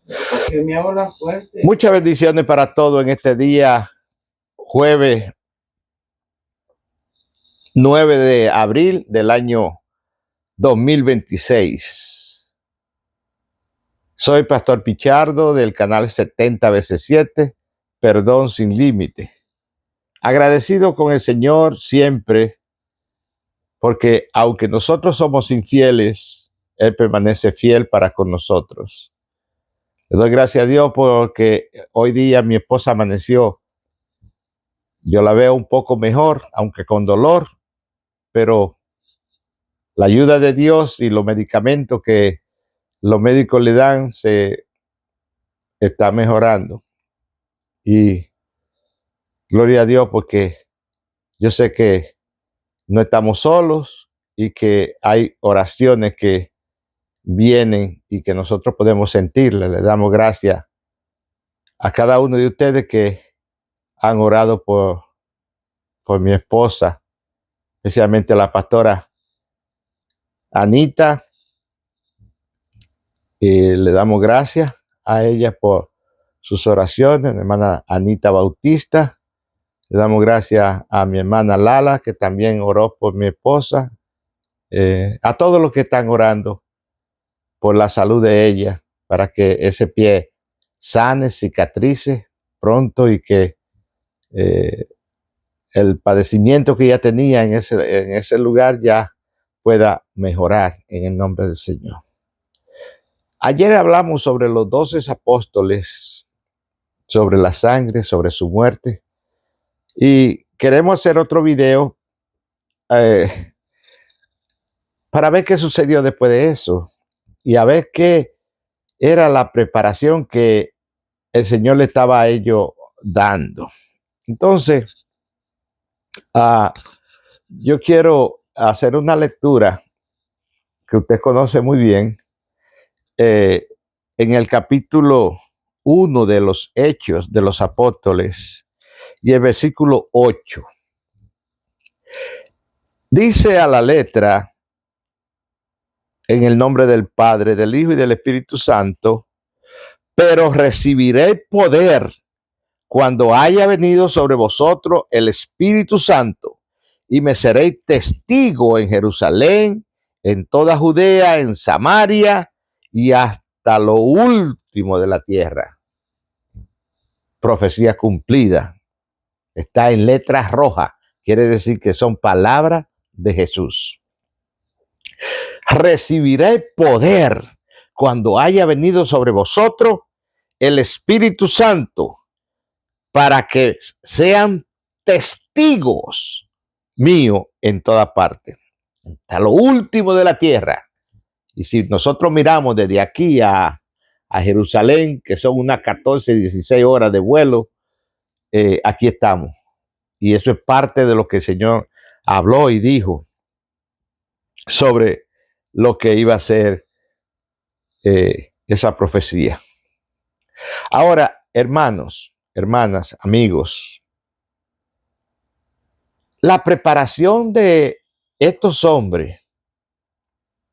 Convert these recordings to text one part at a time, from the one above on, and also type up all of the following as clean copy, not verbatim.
Porque me habla fuerte. Muchas bendiciones para todos en este día, jueves 9 de abril del año 2026. Soy Pastor Pichardo del canal 70 veces 7, Perdón sin Límite. Agradecido con el Señor siempre, porque aunque nosotros somos infieles, Él permanece fiel para con nosotros. Le doy gracias a Dios porque hoy día mi esposa amaneció. Yo la veo un poco mejor, aunque con dolor, pero la ayuda de Dios y los medicamentos que los médicos le dan se está mejorando. Y gloria a Dios porque yo sé que no estamos solos y que hay oraciones que vienen y que nosotros podemos sentirle. Le damos gracias a cada uno de ustedes que han orado por mi esposa, especialmente la pastora Anita. Y le damos gracias a ella por sus oraciones, mi hermana Anita Bautista. Le damos gracias a mi hermana Lala, que también oró por mi esposa. A todos los que están orando por la salud de ella, para que ese pie sane, cicatrice pronto y que el padecimiento que ella tenía en ese lugar ya pueda mejorar en el nombre del Señor. Ayer hablamos sobre los 12 apóstoles, sobre la sangre, sobre su muerte, y queremos hacer otro video para ver qué sucedió después de eso y a ver qué era la preparación que el Señor le estaba a ellos dando. Entonces, yo quiero hacer una lectura que usted conoce muy bien, en el capítulo 1 de los Hechos de los Apóstoles y el versículo 8. Dice a la letra, en el nombre del Padre, del Hijo y del Espíritu Santo, pero recibiré poder cuando haya venido sobre vosotros el Espíritu Santo, y me seréis testigo en Jerusalén, en toda Judea, en Samaria y hasta lo último de la tierra. Profecía cumplida. Está en letras rojas. Quiere decir que son palabras de Jesús. Recibiré poder cuando haya venido sobre vosotros el Espíritu Santo, para que sean testigos míos en toda parte, hasta lo último de la tierra. Y si nosotros miramos desde aquí a Jerusalén, que son unas 14, 16 horas de vuelo, aquí estamos. Y eso es parte de lo que el Señor habló y dijo sobre lo que iba a ser esa profecía. Ahora, hermanos, hermanas, amigos, la preparación de estos hombres,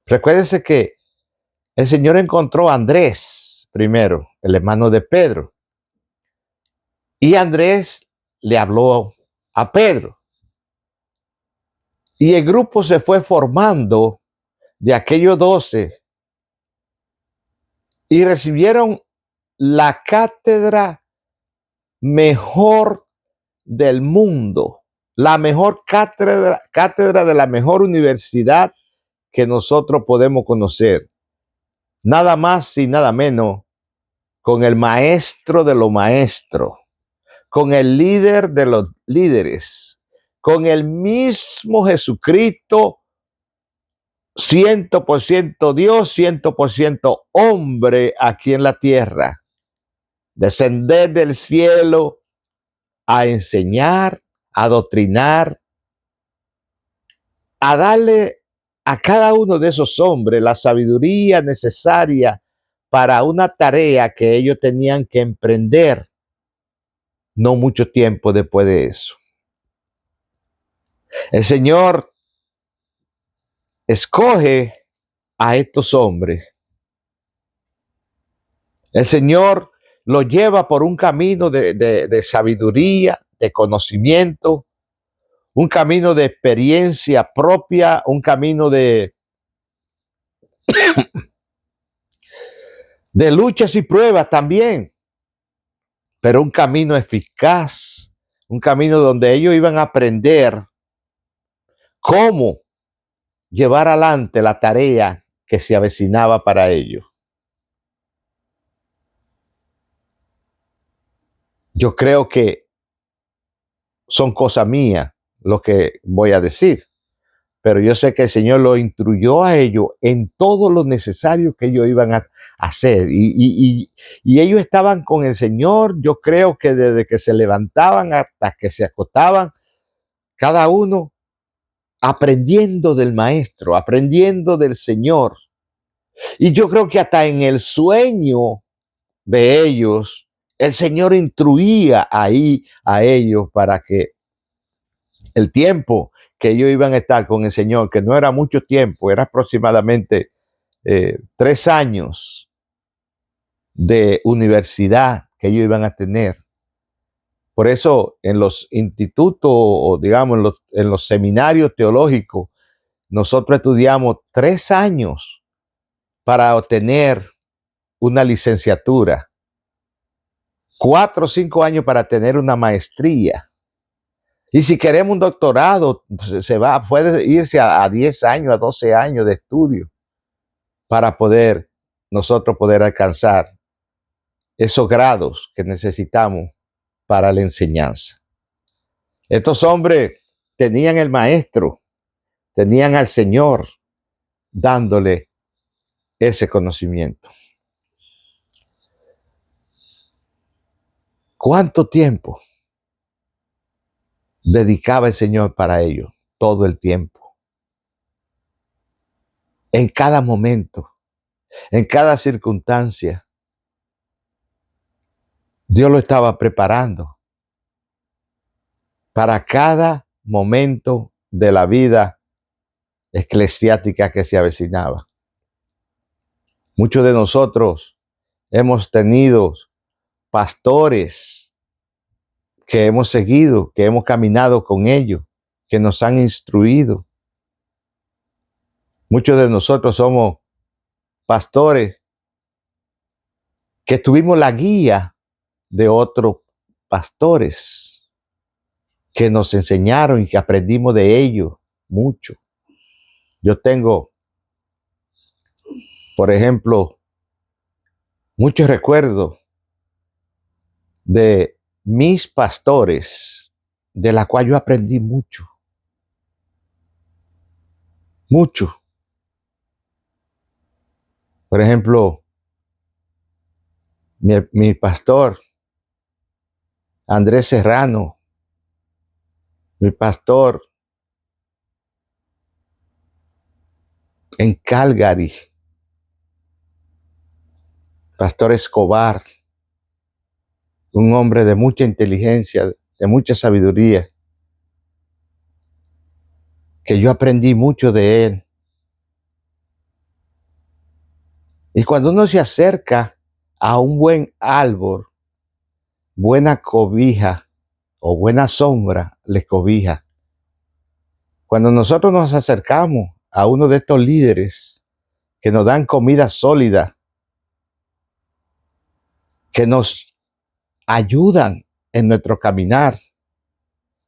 recuérdense que el Señor encontró a Andrés primero, el hermano de Pedro, y Andrés le habló a Pedro. Y el grupo se fue formando de aquellos 12 y recibieron la cátedra mejor del mundo, la mejor cátedra de la mejor universidad que nosotros podemos conocer. Nada más y nada menos con el maestro de los maestros, con el líder de los líderes, con el mismo Jesucristo, 100% Dios, 100% hombre aquí en la tierra. Descender del cielo a enseñar, a adoctrinar, a darle a cada uno de esos hombres la sabiduría necesaria para una tarea que ellos tenían que emprender no mucho tiempo después de eso. El Señor escoge a estos hombres El Señor lo lleva por un camino de sabiduría, de conocimiento, un camino de experiencia propia, un camino de luchas y pruebas también, pero un camino eficaz, un camino donde ellos iban a aprender cómo llevar adelante la tarea que se avecinaba para ellos. Yo creo que son cosas mías lo que voy a decir, pero yo sé que el Señor lo instruyó a ellos en todo lo necesario que ellos iban a hacer. Y ellos estaban con el Señor, yo creo que desde que se levantaban hasta que se acostaban, cada uno aprendiendo del Maestro, aprendiendo del Señor. Y yo creo que hasta en el sueño de ellos, el Señor instruía ahí a ellos para que el tiempo que ellos iban a estar con el Señor, que no era mucho tiempo, era aproximadamente 3 años de universidad que ellos iban a tener. Por eso en los institutos o digamos en los seminarios teológicos, nosotros estudiamos 3 años para obtener una licenciatura, 4 o 5 años para tener una maestría. Y si queremos un doctorado, puede irse a 10 años, a 12 años de estudio para nosotros poder alcanzar esos grados que necesitamos para la enseñanza. Estos hombres tenían el Maestro, tenían al Señor dándole ese conocimiento. ¿Cuánto tiempo dedicaba el Señor para ellos? Todo el tiempo. En cada momento, en cada circunstancia, Dios lo estaba preparando para cada momento de la vida eclesiástica que se avecinaba. Muchos de nosotros hemos tenido pastores que hemos seguido, que hemos caminado con ellos, que nos han instruido. Muchos de nosotros somos pastores que tuvimos la guía de otros pastores que nos enseñaron y que aprendimos de ellos mucho. Yo tengo, por ejemplo, muchos recuerdos de mis pastores, de la cual yo aprendí mucho. Mucho. Por ejemplo, mi pastor, Andrés Serrano, mi pastor en Calgary, Pastor Escobar, un hombre de mucha inteligencia, de mucha sabiduría, que yo aprendí mucho de él. Y cuando uno se acerca a un buen árbol, buena cobija o buena sombra le cobija. Cuando nosotros nos acercamos a uno de estos líderes que nos dan comida sólida, que nos ayudan en nuestro caminar,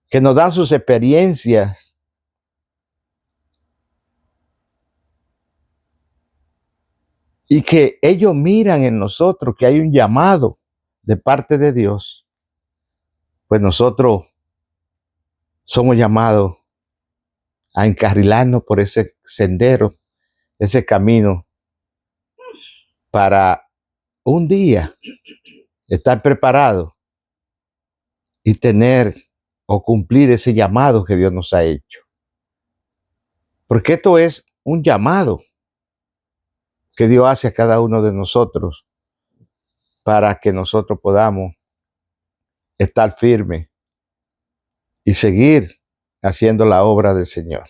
que nos dan sus experiencias, y que ellos miran en nosotros que hay un llamado de parte de Dios, pues nosotros somos llamados a encarrilarnos por ese sendero, ese camino, para un día estar preparados y tener o cumplir ese llamado que Dios nos ha hecho. Porque esto es un llamado que Dios hace a cada uno de nosotros para que nosotros podamos estar firmes y seguir haciendo la obra del Señor.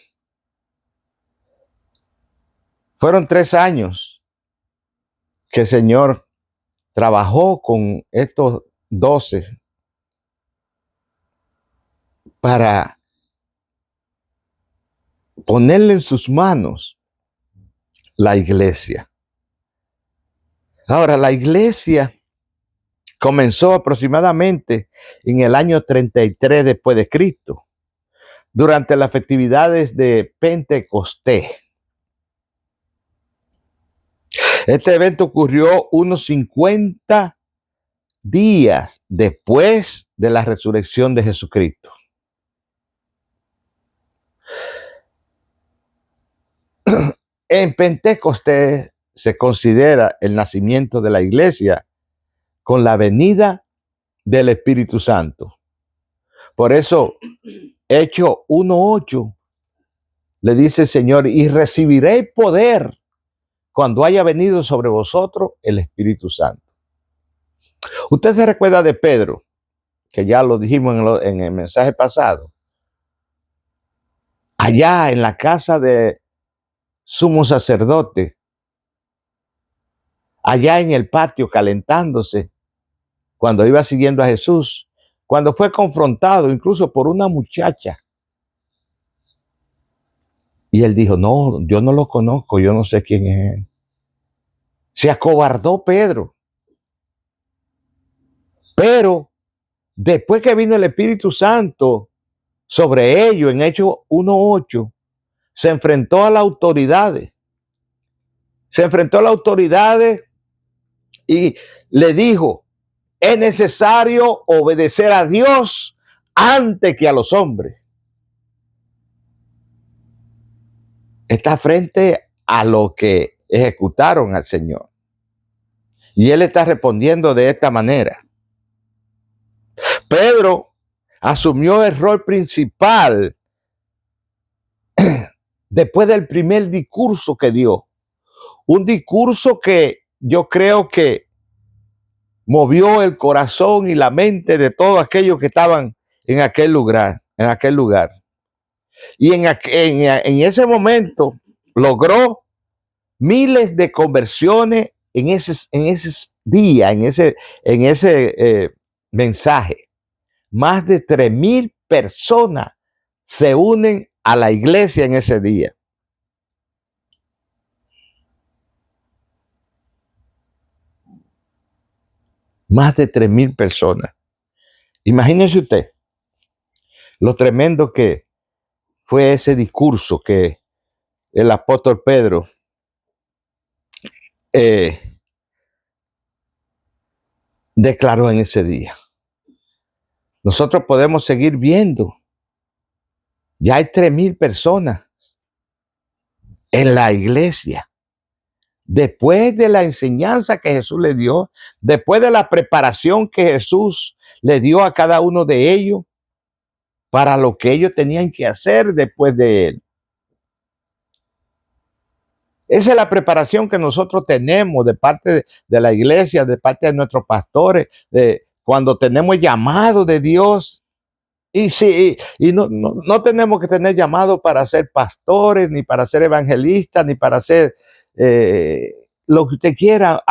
Fueron 3 años que el Señor trabajó con estos 12 para ponerle en sus manos la iglesia. Ahora, la iglesia comenzó aproximadamente en el año 33 después de Cristo, durante las festividades de Pentecostés. Este evento ocurrió unos 50 días después de la resurrección de Jesucristo. En Pentecostés se considera el nacimiento de la iglesia con la venida del Espíritu Santo. Por eso, Hechos 1:8 le dice el Señor, y recibiréis poder cuando haya venido sobre vosotros el Espíritu Santo. Usted se recuerda de Pedro, que ya lo dijimos en el mensaje pasado, allá en la casa de sumo sacerdote, allá en el patio calentándose, cuando iba siguiendo a Jesús, cuando fue confrontado incluso por una muchacha. Y él dijo, no, yo no lo conozco, yo no sé quién es él. Se acobardó Pedro. Pero después que vino el Espíritu Santo sobre ellos, en Hechos 1:8, se enfrentó a las autoridades. Se enfrentó a las autoridades y le dijo, es necesario obedecer a Dios antes que a los hombres. Está frente a lo que ejecutaron al Señor. Y él está respondiendo de esta manera. Pedro asumió el rol principal después del primer discurso que dio. Un discurso que yo creo que movió el corazón y la mente de todos aquellos que estaban en aquel lugar. Y en ese momento logró miles de conversiones en ese día, en ese mensaje. Más de 3,000 personas se unen a la iglesia en ese día. Más de 3,000 personas. Imagínese usted lo tremendo que fue ese discurso que el apóstol Pedro declaró en ese día. Nosotros podemos seguir viendo. Ya hay 3,000 personas en la iglesia. Después de la enseñanza que Jesús le dio, después de la preparación que Jesús le dio a cada uno de ellos para lo que ellos tenían que hacer después de él. Esa es la preparación que nosotros tenemos de parte de la iglesia, de parte de nuestros pastores, cuando tenemos llamado de Dios. Y sí, y no tenemos que tener llamado para ser pastores, ni para ser evangelistas, ni para ser lo que usted quiera,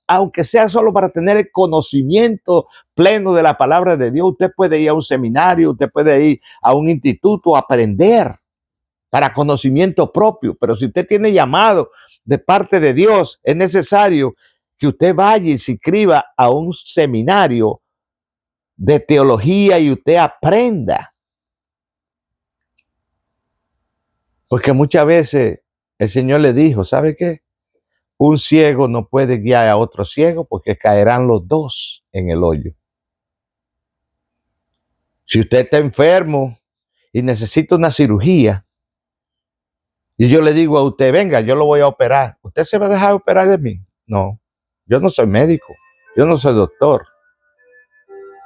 aunque sea solo para tener el conocimiento pleno de la palabra de Dios. Usted puede ir a un seminario, usted puede ir a un instituto a aprender para conocimiento propio, pero si usted tiene llamado de parte de Dios, es necesario que usted vaya y se inscriba a un seminario de teología y usted aprenda. Porque muchas veces el Señor le dijo, ¿sabe qué? Un ciego no puede guiar a otro ciego porque caerán los dos en el hoyo. Si usted está enfermo y necesita una cirugía, y yo le digo a usted, venga, yo lo voy a operar, ¿usted se va a dejar operar de mí? No, yo no soy médico, yo no soy doctor.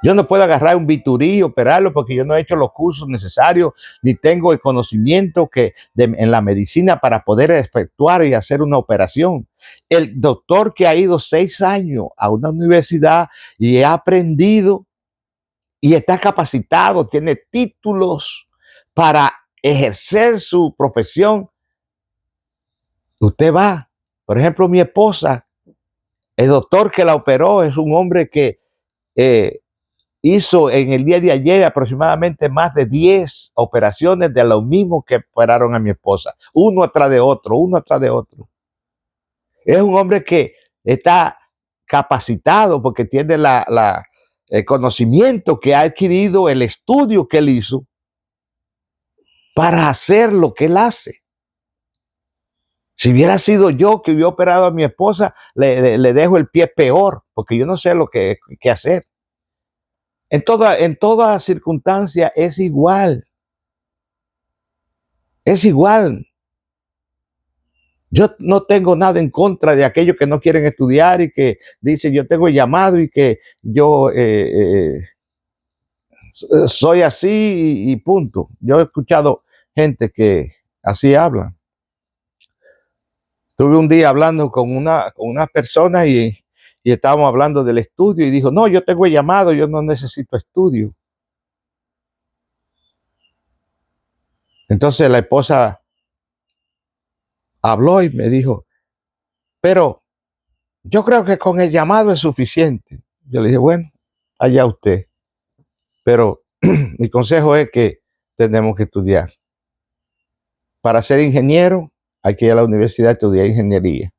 Yo no puedo agarrar un bisturí y operarlo porque yo no he hecho los cursos necesarios, ni tengo el conocimiento en la medicina para poder efectuar y hacer una operación. El doctor que ha ido 6 años a una universidad y ha aprendido y está capacitado, tiene títulos para ejercer su profesión. Usted va, por ejemplo, mi esposa El doctor que la operó es un hombre que hizo en el día de ayer aproximadamente más de 10 operaciones de lo mismo que operaron a mi esposa, uno atrás de otro, uno atrás de otro. Es un hombre que está capacitado porque tiene el conocimiento que ha adquirido, el estudio que él hizo para hacer lo que él hace. Si hubiera sido yo que hubiera operado a mi esposa, le dejo el pie peor, porque yo no sé lo que hacer. En toda circunstancia es igual. Es igual. Yo no tengo nada en contra de aquellos que no quieren estudiar y que dicen yo tengo llamado y que yo soy así y punto. Yo he escuchado gente que así habla. Estuve un día hablando con una persona y estábamos hablando del estudio y dijo, no, yo tengo llamado, yo no necesito estudio. Entonces la esposa habló y me dijo, pero yo creo que con el llamado es suficiente. Yo le dije, bueno, allá usted. Pero mi consejo es que tenemos que estudiar. Para ser ingeniero hay que ir a la universidad a estudiar ingeniería.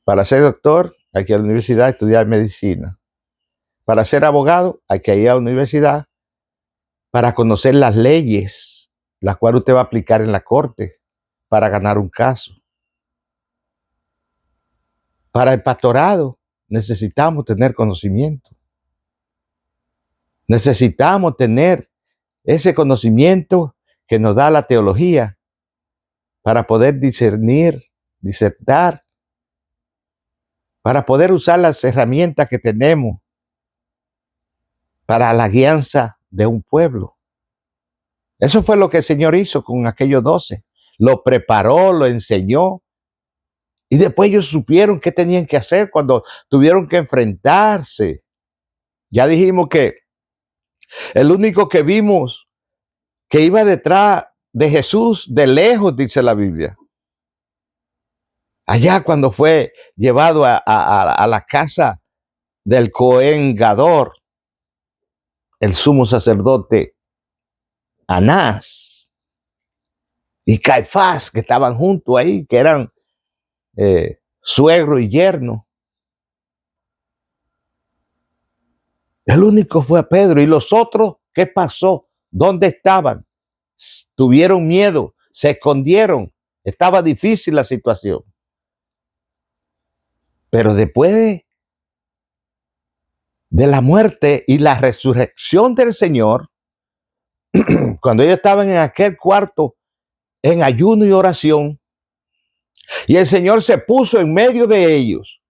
Para ser doctor hay que ir a la universidad a estudiar medicina. Para ser abogado hay que ir a la universidad para conocer las leyes, las cuales usted va a aplicar en la corte para ganar un caso. Para el pastorado necesitamos tener conocimiento. Necesitamos tener ese conocimiento que nos da la teología para poder discernir, disertar, para poder usar las herramientas que tenemos para la guianza de un pueblo. Eso fue lo que el Señor hizo con aquellos 12. Lo preparó, lo enseñó. Y después ellos supieron qué tenían que hacer cuando tuvieron que enfrentarse. Ya dijimos que el único que vimos que iba detrás de Jesús de lejos, dice la Biblia. Allá cuando fue llevado a la casa del Cohen Gador, el sumo sacerdote Anás y Caifás, que estaban juntos ahí, que eran suegro y yerno. El único fue a Pedro. ¿Y los otros qué pasó? ¿Dónde estaban? Tuvieron miedo, se escondieron. Estaba difícil la situación. Pero después de la muerte y la resurrección del Señor, cuando ellos estaban en aquel cuarto en ayuno y oración, y el Señor se puso en medio de ellos,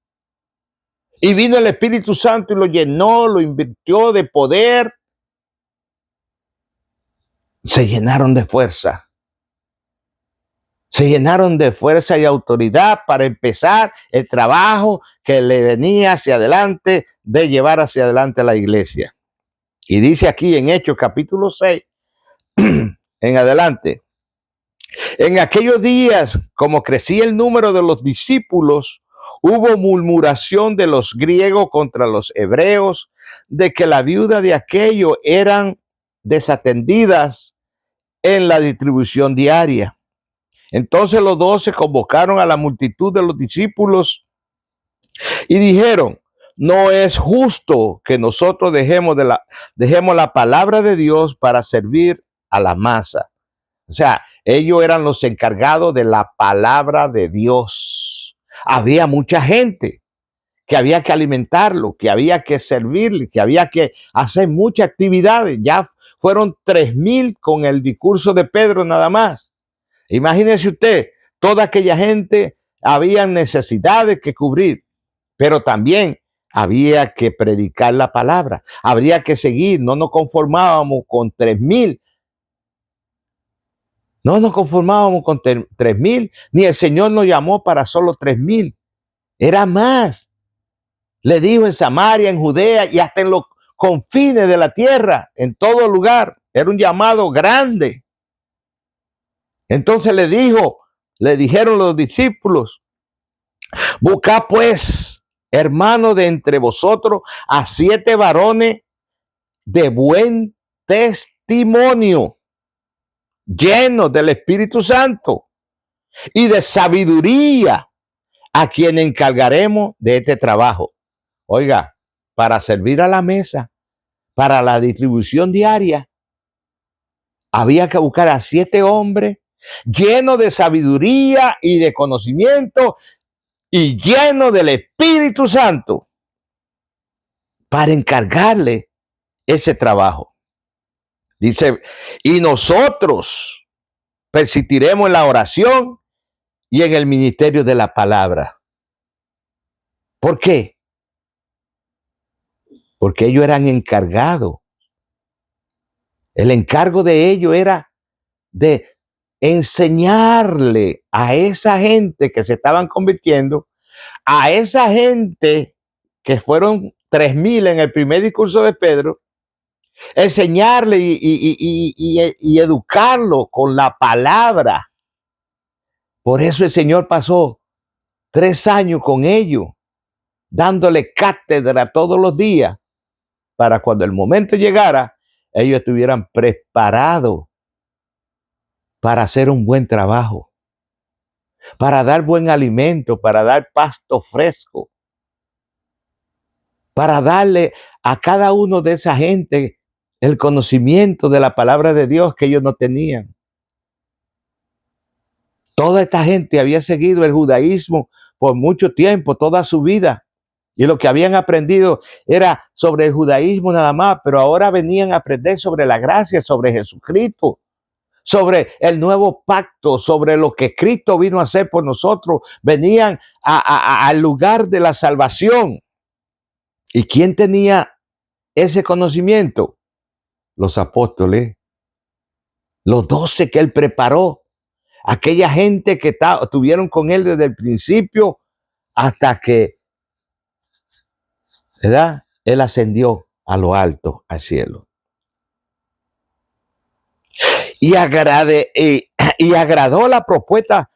y vino el Espíritu Santo y lo llenó, lo invirtió de poder, se llenaron de fuerza. Se llenaron de fuerza y autoridad para empezar el trabajo que le venía hacia adelante, de llevar hacia adelante a la iglesia. Y dice aquí en Hechos capítulo 6, en adelante, en aquellos días, como crecía el número de los discípulos, hubo murmuración de los griegos contra los hebreos, de que la viuda de aquello eran desatendidas en la distribución diaria. Entonces los 12 convocaron a la multitud de los discípulos y dijeron, no es justo que nosotros dejemos la palabra de Dios para servir a la masa. O sea, ellos eran los encargados de la palabra de Dios. Había mucha gente que había que alimentarlo, que había que servirle, que había que hacer muchas actividades. Ya fueron 3,000 con el discurso de Pedro nada más. Imagínese usted, toda aquella gente, había necesidades que cubrir, pero también había que predicar la palabra, habría que seguir, no nos conformábamos con 3,000. No nos conformábamos con 3,000, ni el Señor nos llamó para solo 3,000. Era más. Le dijo en Samaria, en Judea y hasta en los confines de la tierra, en todo lugar. Era un llamado grande. Entonces le dijeron los discípulos, buscad pues hermano de entre vosotros, a 7 varones de buen testimonio, llenos del Espíritu Santo y de sabiduría, a quien encargaremos de este trabajo. Oiga, para servir a la mesa, para la distribución diaria, había que buscar a 7 hombres llenos de sabiduría y de conocimiento y llenos del Espíritu Santo para encargarle ese trabajo. Dice, y nosotros persistiremos en la oración y en el ministerio de la palabra. ¿Por qué? Porque ellos eran encargados. El encargo de ellos era de enseñarle a esa gente que se estaban convirtiendo, a esa gente que fueron 3,000 en el primer discurso de Pedro, enseñarle y educarlo con la palabra. Por eso el Señor pasó 3 años con ellos, dándole cátedra todos los días, para cuando el momento llegara, ellos estuvieran preparados para hacer un buen trabajo, para dar buen alimento, para dar pasto fresco, para darle a cada uno de esa gente el conocimiento de la palabra de Dios que ellos no tenían. Toda esta gente había seguido el judaísmo por mucho tiempo, toda su vida, y lo que habían aprendido era sobre el judaísmo nada más, pero ahora venían a aprender sobre la gracia, sobre Jesucristo, sobre el nuevo pacto, sobre lo que Cristo vino a hacer por nosotros. Venían al lugar de la salvación. ¿Y quién tenía ese conocimiento? Los apóstoles, los 12 que él preparó, aquella gente que estuvieron con él desde el principio hasta que, ¿verdad?, él ascendió a lo alto, al cielo. Y agradó la propuesta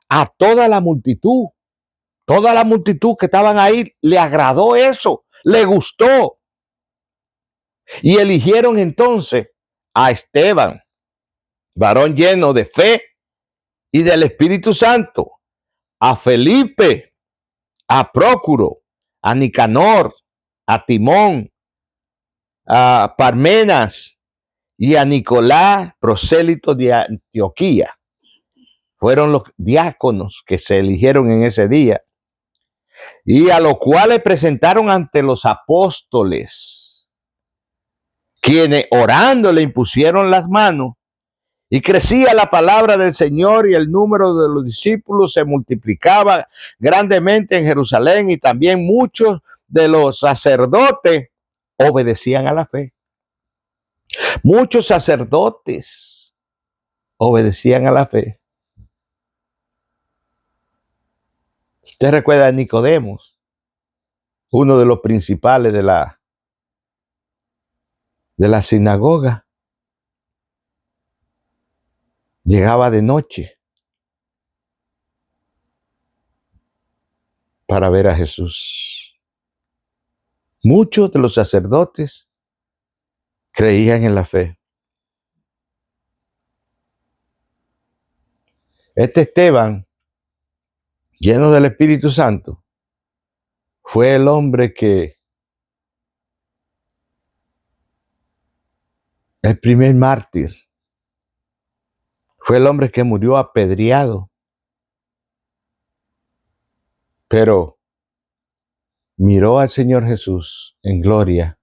a toda la multitud. Toda la multitud que estaban ahí le agradó eso, le gustó. Y eligieron entonces a Esteban, varón lleno de fe y del Espíritu Santo, a Felipe, a Prócuro, a Nicanor, a Timón, a Parmenas y a Nicolás, prosélito de Antioquía. Fueron los diáconos que se eligieron en ese día, y a los cuales presentaron ante los apóstoles, quienes orando le impusieron las manos, y crecía la palabra del Señor, y el número de los discípulos se multiplicaba grandemente en Jerusalén, y también muchos de los sacerdotes obedecían a la fe. Muchos sacerdotes obedecían a la fe. Usted recuerda a Nicodemos, uno de los principales de la sinagoga. Llegaba de noche para ver a Jesús. Muchos de los sacerdotes creían en la fe. Este Esteban, lleno del Espíritu Santo, fue el hombre el primer mártir. Fue el hombre que murió apedreado. Pero miró al Señor Jesús en gloria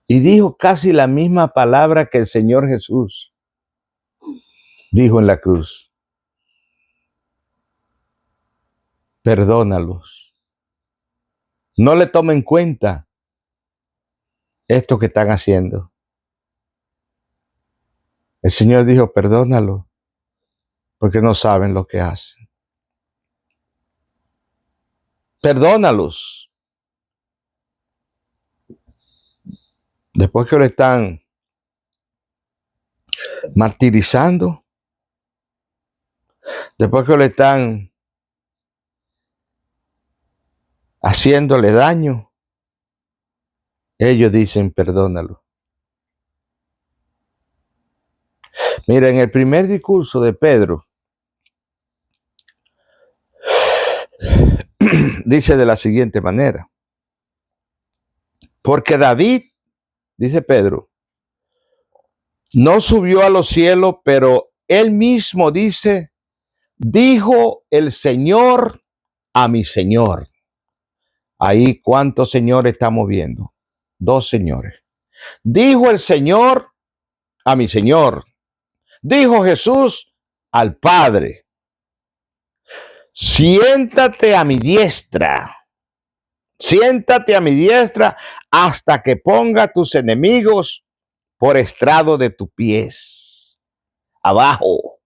y dijo casi la misma palabra que el Señor Jesús dijo en la cruz: perdónalos. No le tomen cuenta esto que están haciendo. El Señor dijo: perdónalos, porque no saben lo que hacen. Perdónalos. Después que lo están martirizando, después que lo están haciéndole daño, ellos dicen perdónalo. Mira, en el primer discurso de Pedro, dice de la siguiente manera: porque David, dice Pedro, no subió a los cielos, pero él mismo dice, dijo el Señor a mi Señor. Ahí, ¿cuántos señores estamos viendo? Dos señores. Dijo el Señor a mi Señor. Dijo Jesús al Padre, siéntate a mi diestra. Siéntate a mi diestra hasta que ponga tus enemigos por estrado de tus pies. Abajo.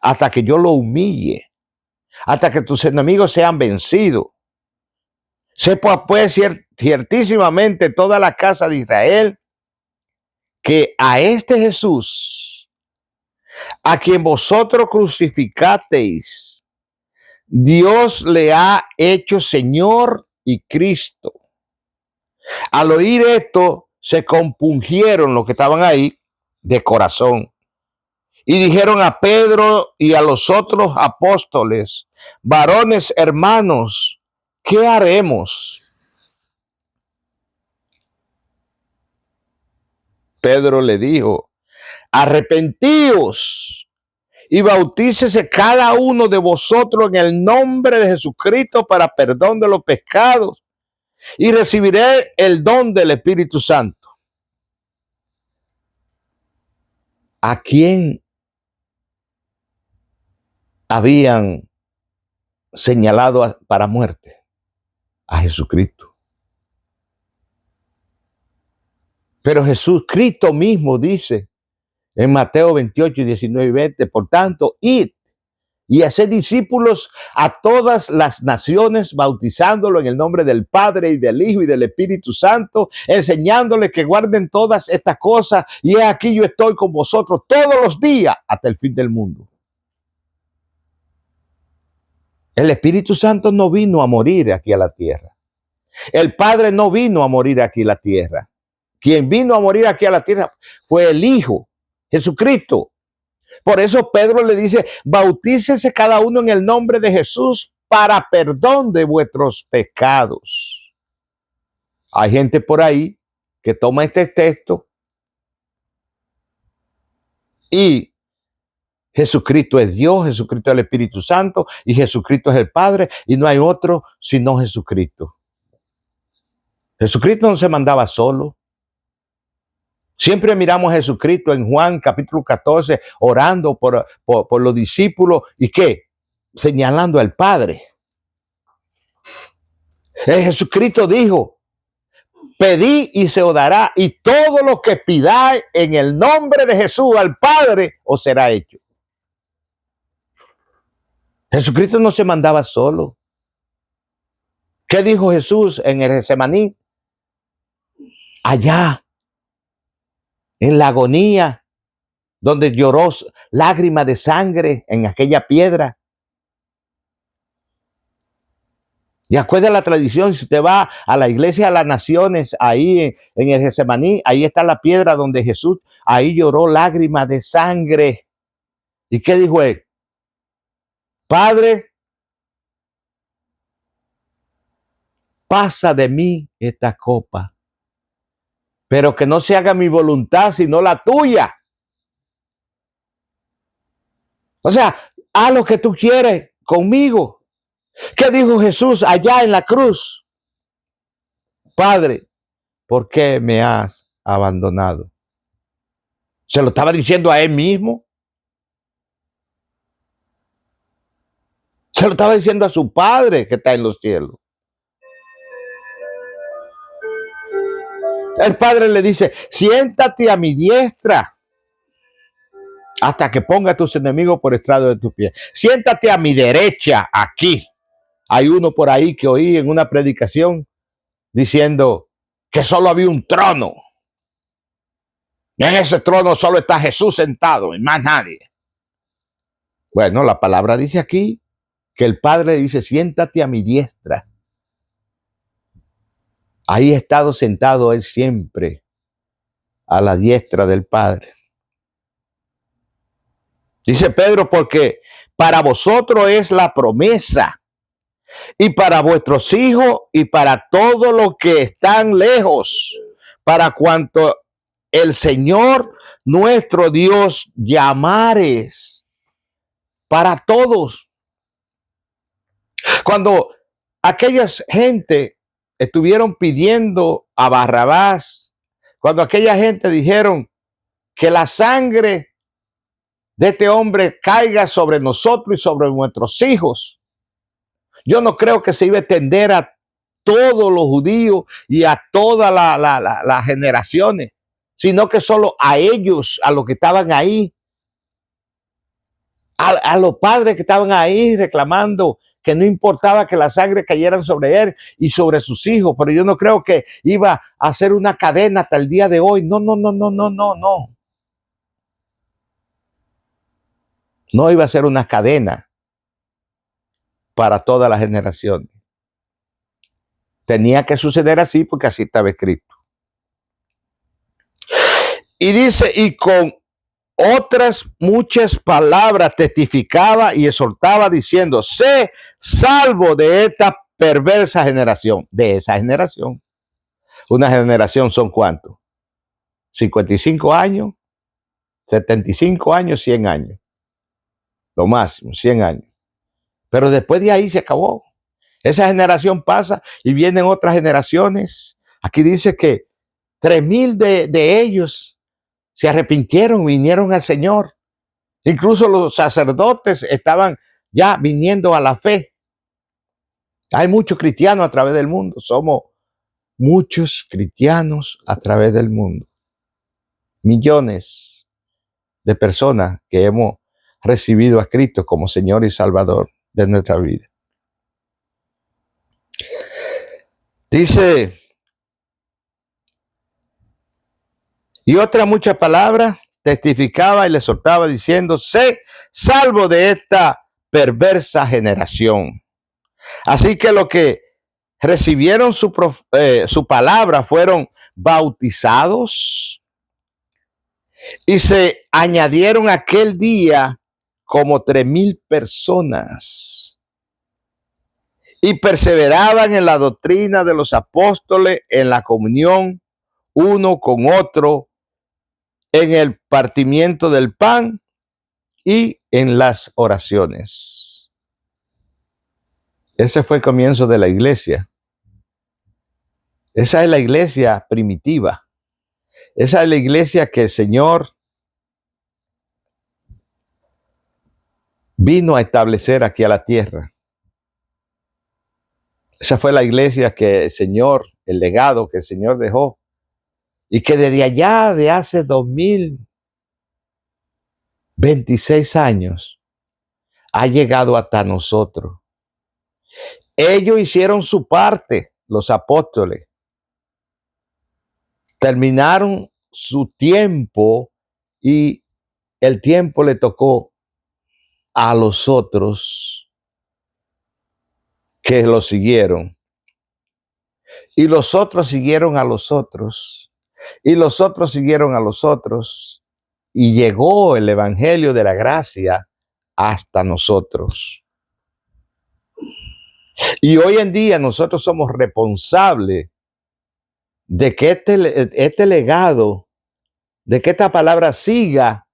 Hasta que yo lo humille. Hasta que tus enemigos sean vencidos. Sepa pues ciertísimamente toda la casa de Israel que a este Jesús, a quien vosotros crucificasteis, Dios le ha hecho Señor y Cristo. Al oír esto, se compungieron los que estaban ahí de corazón y dijeron a Pedro y a los otros apóstoles, varones hermanos, ¿qué haremos? Pedro le dijo, arrepentíos y bautícese cada uno de vosotros en el nombre de Jesucristo para perdón de los pecados y recibiré el don del Espíritu Santo. ¿A quién habían señalado para muerte? A Jesucristo. Pero Cristo mismo dice en Mateo 28, 19 y 20, por tanto, id y haced discípulos a todas las naciones, bautizándolo en el nombre del Padre y del Hijo y del Espíritu Santo, enseñándoles que guarden todas estas cosas, y he aquí yo estoy con vosotros todos los días hasta el fin del mundo. El Espíritu Santo no vino a morir aquí a la tierra. El Padre no vino a morir aquí a la tierra. Quien vino a morir aquí a la tierra fue el Hijo, Jesucristo. Por eso Pedro le dice, bautícese cada uno en el nombre de Jesús para perdón de vuestros pecados. Hay gente por ahí que toma este texto y Jesucristo es Dios, Jesucristo es el Espíritu Santo y Jesucristo es el Padre y no hay otro sino Jesucristo. Jesucristo no se mandaba solo. Siempre miramos a Jesucristo en Juan capítulo 14 orando por los discípulos y ¿qué? Señalando al Padre. Jesucristo dijo, pedí y se os dará, y todo lo que pidáis en el nombre de Jesús al Padre os será hecho. Jesucristo no se mandaba solo. ¿Qué dijo Jesús en el Getsemaní? Allá, en la agonía, donde lloró lágrimas de sangre en aquella piedra. Y acuerda la tradición, si usted va a la iglesia de las naciones, ahí en el Getsemaní, ahí está la piedra donde Jesús, ahí lloró lágrimas de sangre. ¿Y qué dijo él? Padre, pasa de mí esta copa, pero que no se haga mi voluntad, sino la tuya. O sea, haz lo que tú quieres conmigo. ¿Qué dijo Jesús allá en la cruz? Padre, ¿por qué me has abandonado? ¿Se lo estaba diciendo a él mismo? Se lo estaba diciendo a su Padre que está en los cielos. El Padre le dice, siéntate a mi diestra hasta que ponga a tus enemigos por estrado de tus pies. Siéntate a mi derecha aquí. Hay uno por ahí que oí en una predicación diciendo que solo había un trono. Y en ese trono solo está Jesús sentado y más nadie. Bueno, la palabra dice aquí que el Padre dice, siéntate a mi diestra Ahí ha estado sentado Él siempre a la diestra del Padre. Dice Pedro, porque para vosotros es la promesa, y para vuestros hijos, y para todos los que están lejos, para cuanto el Señor nuestro Dios llamares, para todos. Cuando aquella gente estuvieron pidiendo a Barrabás, cuando aquella gente dijeron que la sangre de este hombre caiga sobre nosotros y sobre nuestros hijos, yo no creo que se iba a extender a todos los judíos y a todas las generaciones, sino que solo a ellos, a los que estaban ahí, a los padres que estaban ahí reclamando que no importaba que la sangre cayera sobre él y sobre sus hijos, pero yo no creo que iba a hacer una cadena hasta el día de hoy. No. No iba a ser una cadena para todas las generaciones. Tenía que suceder así porque así estaba escrito. Y dice, y con otras muchas palabras testificaba y exhortaba diciendo, sé salvo de esta perversa generación. De esa generación. Una generación son ¿cuántos? 55 años, 75 años, 100 años. Lo máximo, 100 años. Pero después de ahí se acabó. Esa generación pasa y vienen otras generaciones. Aquí dice que 3,000 de ellos se arrepintieron, vinieron al Señor. Incluso los sacerdotes estaban ya viniendo a la fe. Hay muchos cristianos a través del mundo. Somos muchos cristianos a través del mundo. Millones de personas que hemos recibido a Cristo como Señor y Salvador de nuestra vida. Dice, y otra mucha palabra testificaba y le exhortaba diciendo, sé salvo de esta perversa generación. Así que los que recibieron su palabra fueron bautizados y se añadieron aquel día como 3,000 personas y perseveraban en la doctrina de los apóstoles, en la comunión uno con otro, en el partimiento del pan y en las oraciones. Ese fue el comienzo de la iglesia. Esa es la iglesia primitiva. Esa es la iglesia que el Señor vino a establecer aquí a la tierra. Esa fue la iglesia que el Señor, el legado que el Señor dejó, y que desde allá de hace 2026 años ha llegado hasta nosotros. Ellos hicieron su parte, los apóstoles. Terminaron su tiempo y el tiempo le tocó a los otros que lo siguieron. Y los otros siguieron a los otros. Y los otros siguieron a los otros. Y llegó el evangelio de la gracia hasta nosotros. Y hoy en día nosotros somos responsables de que este legado, de que esta palabra siga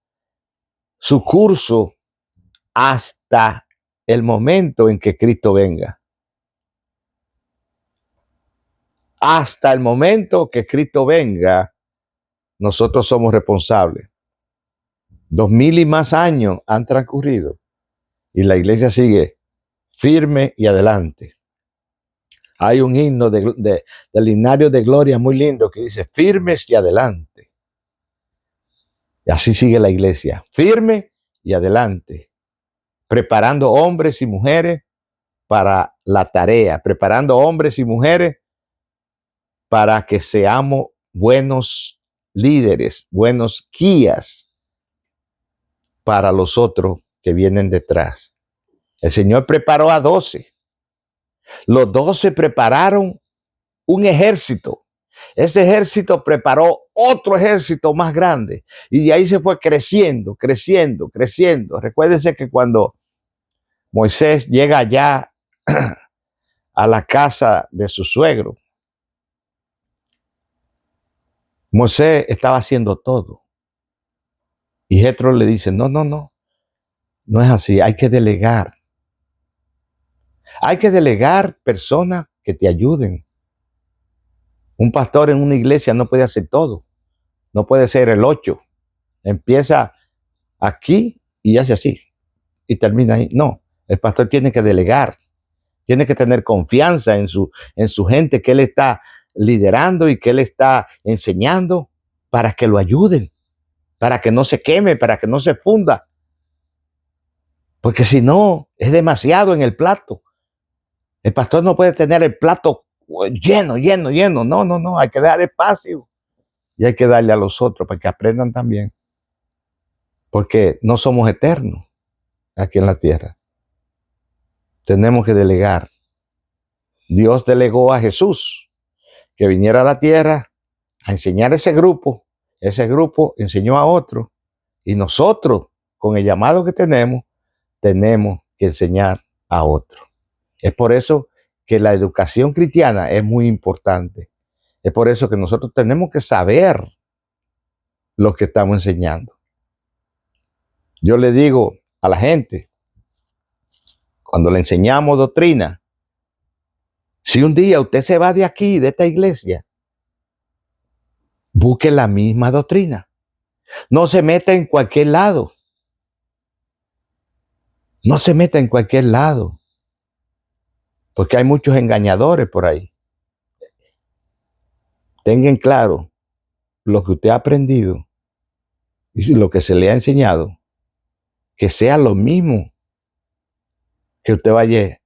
su curso hasta el momento en que Cristo venga. Hasta el momento que Cristo venga, nosotros somos responsables. 2,000 y más años han transcurrido y la iglesia sigue firme y adelante. Hay un himno del himnario de gloria muy lindo que dice firmes y adelante. Y así sigue la iglesia, firme y adelante, preparando hombres y mujeres para la tarea, preparando hombres y mujeres para que seamos buenos líderes, buenos guías para los otros que vienen detrás. El Señor preparó a 12. Los 12 prepararon un ejército. Ese ejército preparó otro ejército más grande y de ahí se fue creciendo, creciendo, creciendo. Recuérdense que cuando Moisés llega allá a la casa de su suegro, Moisés estaba haciendo todo. Y Jetro le dice, no, no, no, no es así, hay que delegar. Hay que delegar personas que te ayuden. Un pastor en una iglesia no puede hacer todo, no puede ser el 8. Empieza aquí y hace así y termina ahí. No, el pastor tiene que delegar, tiene que tener confianza en su gente que él está liderando y que él está enseñando para que lo ayuden, para que no se queme, para que no se funda. Porque si no, es demasiado en el plato. El pastor no puede tener el plato lleno, lleno, lleno. No, no, no, hay que dar espacio. Y hay que darle a los otros para que aprendan también. Porque no somos eternos aquí en la tierra. Tenemos que delegar. Dios delegó a Jesús que viniera a la tierra a enseñar a ese grupo. Ese grupo enseñó a otro. Y nosotros, con el llamado que tenemos que enseñar a otro. Es por eso que la educación cristiana es muy importante. Es por eso que nosotros tenemos que saber lo que estamos enseñando. Yo le digo a la gente, cuando le enseñamos doctrina, si un día usted se va de aquí, de esta iglesia, busque la misma doctrina. No se meta en cualquier lado. No se meta en cualquier lado. Porque hay muchos engañadores por ahí. Tengan claro lo que usted ha aprendido y lo que se le ha enseñado, que sea lo mismo que usted vaya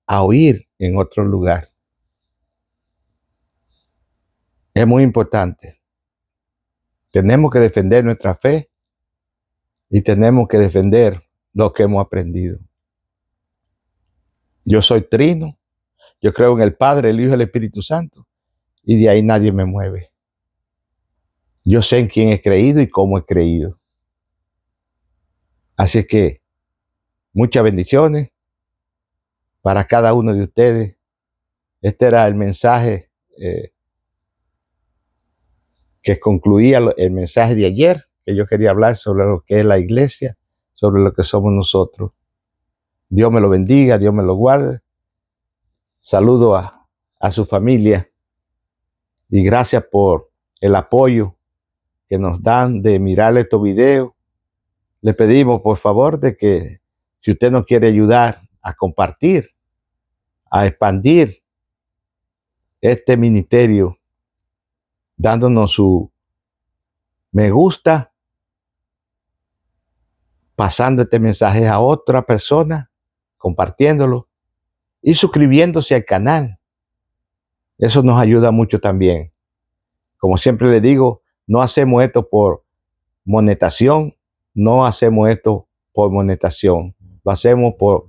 a oír en otro lugar. Es muy importante. Tenemos que defender nuestra fe y tenemos que defender lo que hemos aprendido. Yo soy trino, yo creo en el Padre, el Hijo y el Espíritu Santo, y de ahí nadie me mueve. Yo sé en quién he creído y cómo he creído. Así es que muchas bendiciones para cada uno de ustedes. Este era el mensaje que concluía el mensaje de ayer, que yo quería hablar sobre lo que es la iglesia, sobre lo que somos nosotros. Dios me lo bendiga, Dios me lo guarde. Saludo a su familia y gracias por el apoyo que nos dan de mirar estos videos. Le pedimos por favor de que si usted nos quiere ayudar a compartir, a expandir este ministerio, dándonos su me gusta, pasando este mensaje a otra persona, compartiéndolo y suscribiéndose al canal. Eso nos ayuda mucho también. Como siempre le digo, no hacemos esto por monetización, no hacemos esto por monetización, lo hacemos por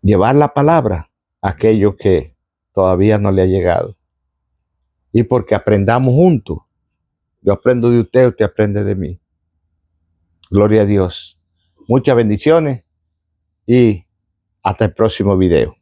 llevar la palabra a aquellos que todavía no le ha llegado. Y porque aprendamos juntos. Yo aprendo de usted, usted aprende de mí. Gloria a Dios. Muchas bendiciones y hasta el próximo video.